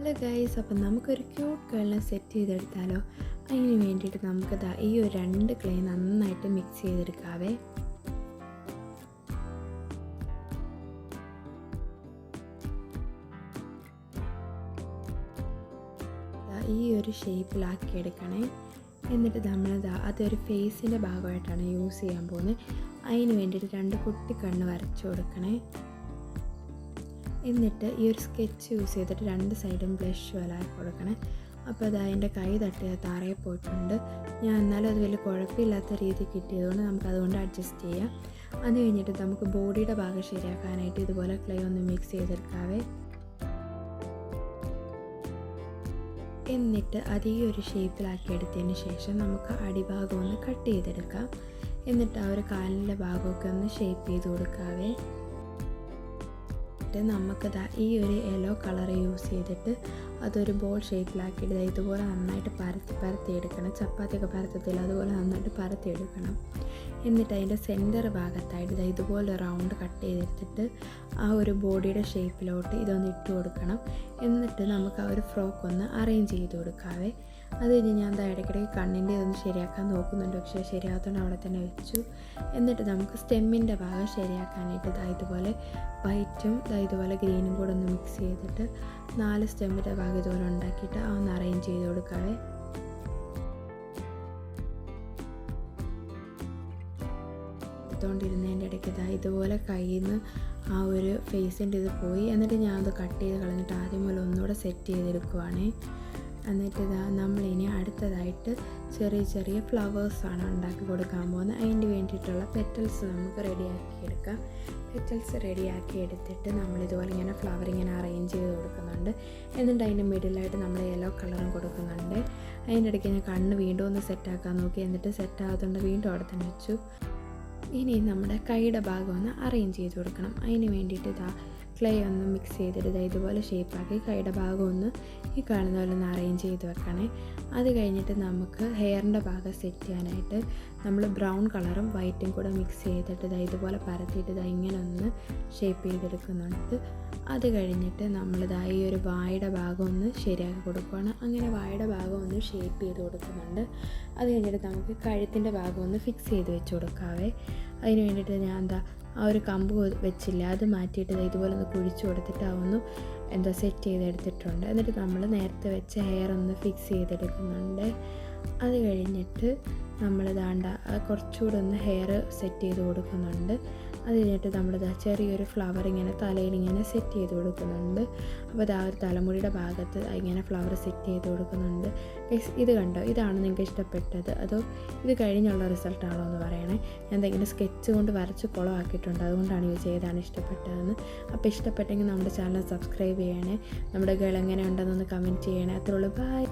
Hello guys, അപ്പം നമുക്കൊരു cute ഗേളിനെ set ചെയ്തെടുത്താലോ? അതിന് വേണ്ടിയിട്ട് നമുക്ക് ഈ ഒരു 2 ക്ലേ നന്നായിട്ട് മിക്സ് ചെയ്തെടുക്കാവേ. ഈ ഒരു ഷേപ്പിലാക്കി എടുക്കണേ. എന്നിട്ട് അതൊരു ഫേസിൻ്റെ ഭാഗമായിട്ടാണ് യൂസ് ചെയ്യാൻ പോകുന്നത്. അതിന് വേണ്ടിയിട്ട് 2 കുട്ടി കണ്ണ് വരച്ചു കൊടുക്കണേ. എന്നിട്ട് ഈ ഒരു സ്കെച്ച് യൂസ് ചെയ്തിട്ട് 2 സൈഡും ബ്ലഷ് വലായി കൊടുക്കണേ. അപ്പോൾ അതിൻ്റെ കൈ തട്ടി താഴെ പോയിട്ടുണ്ട്. ഞാൻ എന്നാലും അത് വലിയ കുഴപ്പമില്ലാത്ത രീതി കിട്ടിയതുകൊണ്ട് നമുക്കതുകൊണ്ട് അഡ്ജസ്റ്റ് ചെയ്യാം. അത് കഴിഞ്ഞിട്ട് നമുക്ക് ബോഡിയുടെ ഭാഗം ശരിയാക്കാനായിട്ട് ഇതുപോലെ ക്ലേ ഒന്ന് മിക്സ് ചെയ്തെടുക്കാവേ. എന്നിട്ട് അത് ഈ ഒരു ഷേപ്പിലാക്കി എടുത്തതിന് ശേഷം നമുക്ക് അടിഭാഗം ഒന്ന് കട്ട് ചെയ്തെടുക്കാം. എന്നിട്ട് ആ ഒരു കാലിൻ്റെ ഭാഗമൊക്കെ ഒന്ന് ഷേപ്പ് ചെയ്ത് കൊടുക്കാവേ. നമുക്ക് ഈ ഒരു യെല്ലോ കളർ യൂസ് ചെയ്തിട്ട് അതൊരു ബോൾ ഷേപ്പിലാക്കിയിട്ട് ഇതുപോലെ നന്നായിട്ട് പരത്തിയെടുക്കണം. ചപ്പാത്തിയൊക്കെ പരത്തത്തില്ല, അതുപോലെ നന്നായിട്ട് പരത്തിയെടുക്കണം. എന്നിട്ട് അതിൻ്റെ സെൻറ്റർ ഭാഗത്തായിട്ട് ഇതുപോലെ റൗണ്ട് കട്ട് ചെയ്തെടുത്തിട്ട് ആ ഒരു ബോഡിയുടെ ഷേപ്പിലോട്ട് ഇതൊന്ന് ഇട്ട് കൊടുക്കണം. എന്നിട്ട് നമുക്ക് ആ ഒരു ഫ്രോക്ക് ഒന്ന് അറേഞ്ച് ചെയ്ത് കൊടുക്കാവേ. അത് കഴിഞ്ഞ് ഞാൻ ഇടയ്ക്കിടയ്ക്ക് കണ്ണിൻ്റെ ഇതൊന്ന് ശരിയാക്കാൻ നോക്കുന്നുണ്ട്, പക്ഷേ ശരിയാകത്തോണ്ട് അവിടെ തന്നെ വെച്ചു. എന്നിട്ട് നമുക്ക് സ്റ്റെമ്മിൻ്റെ ഭാഗം ശരിയാക്കാനായിട്ട് ഇതുപോലെ വൈറ്റും ഇതുപോലെ ഗ്രീനും കൂടെ ഒന്ന് മിക്സ് ചെയ്തിട്ട് 4 സ്റ്റെമ്മിൻ്റെ ഭാഗം ഇതുപോലെ ഉണ്ടാക്കിയിട്ട് ഒന്ന് അറേഞ്ച് ചെയ്ത് കൊടുക്കാവേ. എടുത്തുകൊണ്ടിരുന്നതിൻ്റെ ഇടയ്ക്ക് ഇതുപോലെ കയ്യിൽ നിന്ന് ആ ഒരു ഫേസിൻ്റെ ഇത് പോയി. എന്നിട്ട് ഞാൻ അത് കട്ട് ചെയ്ത് കളഞ്ഞിട്ട് ആദ്യം പോലെ ഒന്നുകൂടെ സെറ്റ് ചെയ്തെടുക്കുവാണേ. എന്നിട്ട് നമ്മളിനി അടുത്തതായിട്ട് ചെറിയ ചെറിയ ഫ്ലവേഴ്സാണ് ഉണ്ടാക്കി കൊടുക്കാൻ പോകുന്നത്. അതിന് വേണ്ടിയിട്ടുള്ള പെറ്റൽസ് നമുക്ക് റെഡിയാക്കി എടുക്കാം. പെറ്റൽസ് റെഡിയാക്കി എടുത്തിട്ട് നമ്മളിതുപോലെ ഇങ്ങനെ ഫ്ലവർ ഇങ്ങനെ അറേഞ്ച് ചെയ്ത് കൊടുക്കുന്നുണ്ട്. എന്നിട്ട് അതിൻ്റെ മിഡിലായിട്ട് നമ്മൾ യെല്ലോ കളറും കൊടുക്കുന്നുണ്ട്. അതിൻ്റെ ഇടയ്ക്ക് ഞാൻ കണ്ണ് വീണ്ടും ഒന്ന് സെറ്റാക്കാൻ നോക്കി. എന്നിട്ട് സെറ്റാകാത്തതുകൊണ്ട് വീണ്ടും അവിടെ തന്നെ വെച്ചു. ഇനി നമ്മുടെ കൈയുടെ ഭാഗം ഒന്ന് അറേഞ്ച് ചെയ്ത് കൊടുക്കണം. അതിന് വേണ്ടിയിട്ട് ക്ലേ ഒന്ന് മിക്സ് ചെയ്തിട്ട് ഇതുപോലെ ഷേപ്പാക്കി കൈയുടെ ഭാഗം ഒന്ന് ഈ കാണുന്ന പോലെ ഒന്ന് അറേഞ്ച് ചെയ്ത് വെക്കണേ. അത് കഴിഞ്ഞിട്ട് നമുക്ക് ഹെയറിൻ്റെ ഭാഗം സെറ്റ് ചെയ്യാനായിട്ട് നമ്മൾ ബ്രൗൺ കളറും വൈറ്റും കൂടെ മിക്സ് ചെയ്തിട്ട് ഇതുപോലെ പരത്തിയിട്ട് ഇങ്ങനെ ഒന്ന് ഷേപ്പ് ചെയ്തെടുക്കുന്നുണ്ട്. അത് കഴിഞ്ഞിട്ട് നമ്മൾ ഈ ഒരു വായുടെ ഭാഗം ഒന്ന് ശരിയാക്കി കൊടുക്കുകയാണ്. അങ്ങനെ വായുടെ ഭാഗം ഒന്ന് ഷേപ്പ് ചെയ്ത് കൊടുക്കുന്നുണ്ട്. അത് കഴിഞ്ഞിട്ട് നമുക്ക് കഴുത്തിൻ്റെ ഭാഗം ഒന്ന് ഫിക്സ് ചെയ്ത് വെച്ച് കൊടുക്കാവേ. അതിന് വേണ്ടിയിട്ട് ഞാൻ ആ ഒരു കമ്പ് വെച്ചില്ല, അത് മാറ്റിയിട്ട് ഇതുപോലെ ഒന്ന് കുഴിച്ച് കൊടുത്തിട്ട് അതൊന്ന് സെറ്റ് ചെയ്തെടുത്തിട്ടുണ്ട്. എന്നിട്ട് നമ്മൾ നേരത്തെ വെച്ച ഹെയർ ഒന്ന് ഫിക്സ് ചെയ്തെടുക്കുന്നുണ്ട്. അത് കഴിഞ്ഞിട്ട് നമ്മൾ കുറച്ചുകൂടെ ഒന്ന് ഹെയർ സെറ്റ് ചെയ്ത് കൊടുക്കുന്നുണ്ട്. അത് കഴിഞ്ഞിട്ട് നമ്മൾ ചെറിയൊരു ഫ്ലവർ ഇങ്ങനെ തലയിൽ ഇങ്ങനെ സെറ്റ് ചെയ്ത് കൊടുക്കുന്നുണ്ട്. അപ്പോൾ ഒരു തലമുടിയുടെ ഭാഗത്ത് ഇങ്ങനെ ഫ്ലവർ സെറ്റ് ചെയ്ത് കൊടുക്കുന്നുണ്ട്. ഇത് കണ്ടോ? ഇതാണ് നിങ്ങൾക്ക് ഇഷ്ടപ്പെട്ടത് അതോ ഇത് കഴിഞ്ഞുള്ള റിസൾട്ടാണോ എന്ന് പറയണേ. ഞാൻ എന്തെങ്കിലും സ്കെച്ച് കൊണ്ട് വരച്ച് കുളമാക്കിയിട്ടുണ്ട്, അതുകൊണ്ടാണ് ഇത് ചെയ്താണ് ഇഷ്ടപ്പെട്ടതെന്ന്. അപ്പോൾ ഇഷ്ടപ്പെട്ടെങ്കിൽ നമ്മുടെ ചാനൽ സബ്സ്ക്രൈബ് ചെയ്യണേ. നമ്മുടെ ഗേൾ എങ്ങനെ ഉണ്ടെന്നൊന്ന് കമൻറ്റ് ചെയ്യണേ. അത്രേ ഉള്ളൂ. ബൈ.